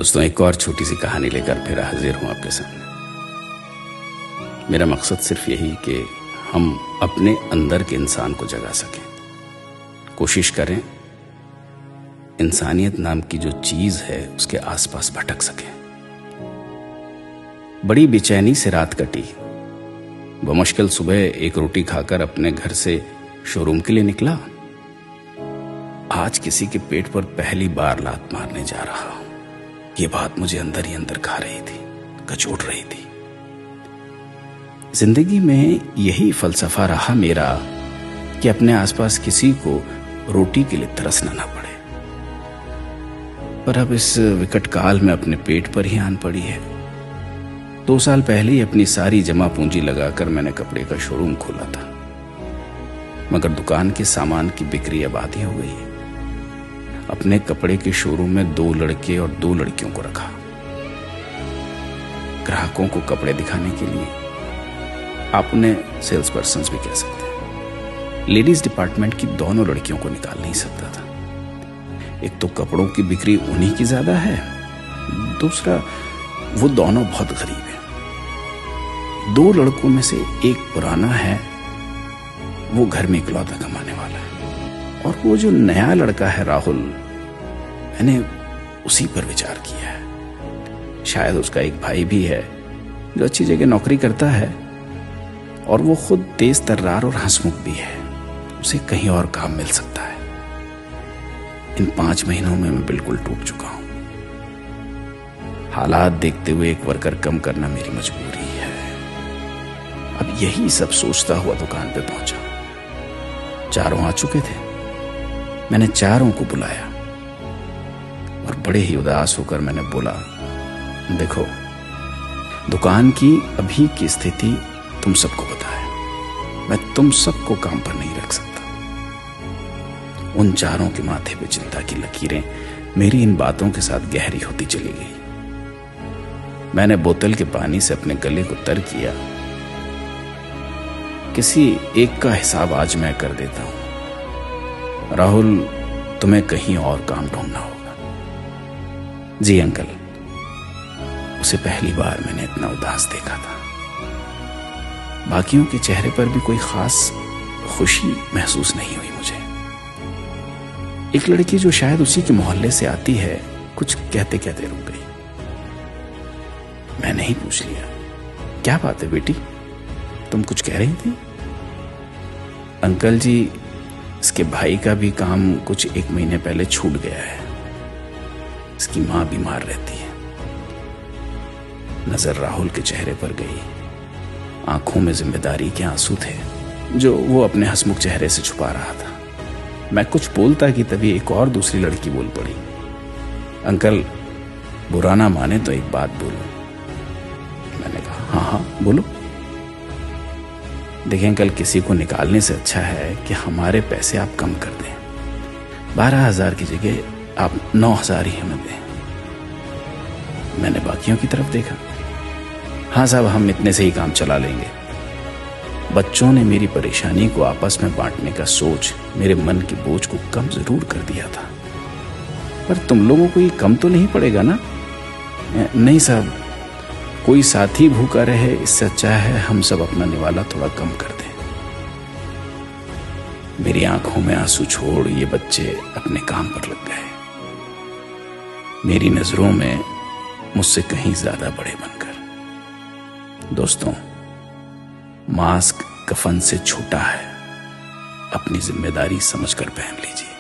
दोस्तों, एक और छोटी सी कहानी लेकर फिर हाजिर हूं आपके सामने। मेरा मकसद सिर्फ यही कि हम अपने अंदर के इंसान को जगा सकें, कोशिश करें इंसानियत नाम की जो चीज है उसके आसपास भटक सकें। बड़ी बेचैनी से रात कटी। बमुश्किल सुबह एक रोटी खाकर अपने घर से शोरूम के लिए निकला। आज किसी के पेट पर पहली बार लात मारने जा रहा हूं। ये बात मुझे अंदर ही अंदर खा रही थी, कचोट रही थी। जिंदगी में यही फलसफा रहा मेरा कि अपने आसपास किसी को रोटी के लिए तरसना ना पड़े। पर अब इस विकट काल में अपने पेट पर ही आन पड़ी है। 2 साल पहले ही अपनी सारी जमा पूंजी लगाकर मैंने कपड़े का शोरूम खोला था, मगर दुकान के सामान की बिक्री अब आधी हो गई है। अपने कपड़े के शोरूम में 2 लड़के और 2 लड़कियों को रखा, ग्राहकों को कपड़े दिखाने के लिए। आप उन्हें सेल्स पर्सन भी कह सकते हैं। लेडीज डिपार्टमेंट की दोनों लड़कियों को निकाल नहीं सकता था। एक तो कपड़ों की बिक्री उन्हीं की ज्यादा है, दूसरा वो दोनों बहुत गरीब हैं। 2 लड़कों में से एक पुराना है, वो घर में इकलौता कमाने वाला है, और वो जो नया लड़का है राहुल, मैंने उसी पर विचार किया है। शायद उसका एक भाई भी है जो अच्छी जगह नौकरी करता है, और वो खुद तेज तर्रार और हंसमुख भी है। उसे कहीं और काम मिल सकता है। इन 5 महीनों में मैं बिल्कुल टूट चुका हूं। हालात देखते हुए एक वर्कर कम करना मेरी मजबूरी है। अब यही सब सोचता हुआ दुकान पे पहुंचा। 4 आ चुके थे। मैंने 4 को बुलाया और बड़े ही उदास होकर मैंने बोला, देखो, दुकान की अभी की स्थिति तुम सबको पता है। मैं तुम सबको काम पर नहीं रख सकता। उन 4 के माथे पे चिंता की लकीरें मेरी इन बातों के साथ गहरी होती चली गई। मैंने बोतल के पानी से अपने गले को तर किया। किसी एक का हिसाब आज मैं कर देता हूं। राहुल, तुम्हें कहीं और काम ढूंढना होगा। जी अंकल। उसे पहली बार मैंने इतना उदास देखा था। बाकियों के चेहरे पर भी कोई खास खुशी महसूस नहीं हुई मुझे। एक लड़की जो शायद उसी के मोहल्ले से आती है, कुछ कहते कहते रुक गई। मैंने ही पूछ लिया, क्या बात है बेटी, तुम कुछ कह रही थी? अंकल जी, इसके भाई का भी काम कुछ 1 महीने पहले छूट गया है। इसकी मां बीमार रहती है। नजर राहुल के चेहरे पर गई। आंखों में जिम्मेदारी के आंसू थे जो वो अपने हंसमुख चेहरे से छुपा रहा था। मैं कुछ बोलता कि तभी एक और दूसरी लड़की बोल पड़ी, अंकल, बुरा ना माने तो एक बात बोलो। मैंने कहा, हाँ हाँ बोलो। देखिए अंकल, किसी को निकालने से अच्छा है कि हमारे पैसे आप कम कर दें। 12,000 की जगह आप 9,000 ही हमें दें। मैंने बाकियों की तरफ देखा। हाँ साहब, हम इतने से ही काम चला लेंगे। बच्चों ने मेरी परेशानी को आपस में बांटने का सोच मेरे मन के बोझ को कम जरूर कर दिया था। पर तुम लोगों को ये कम तो नहीं पड़ेगा ना? नहीं साहब, कोई साथी भूखा रहे इससे अच्छा है हम सब अपना निवाला थोड़ा कम कर दें। मेरी आंखों में आंसू छोड़ ये बच्चे अपने काम पर लग गए, मेरी नजरों में मुझसे कहीं ज्यादा बड़े बनकर। दोस्तों, मास्क कफन से छोटा है। अपनी जिम्मेदारी समझकर पहन लीजिए।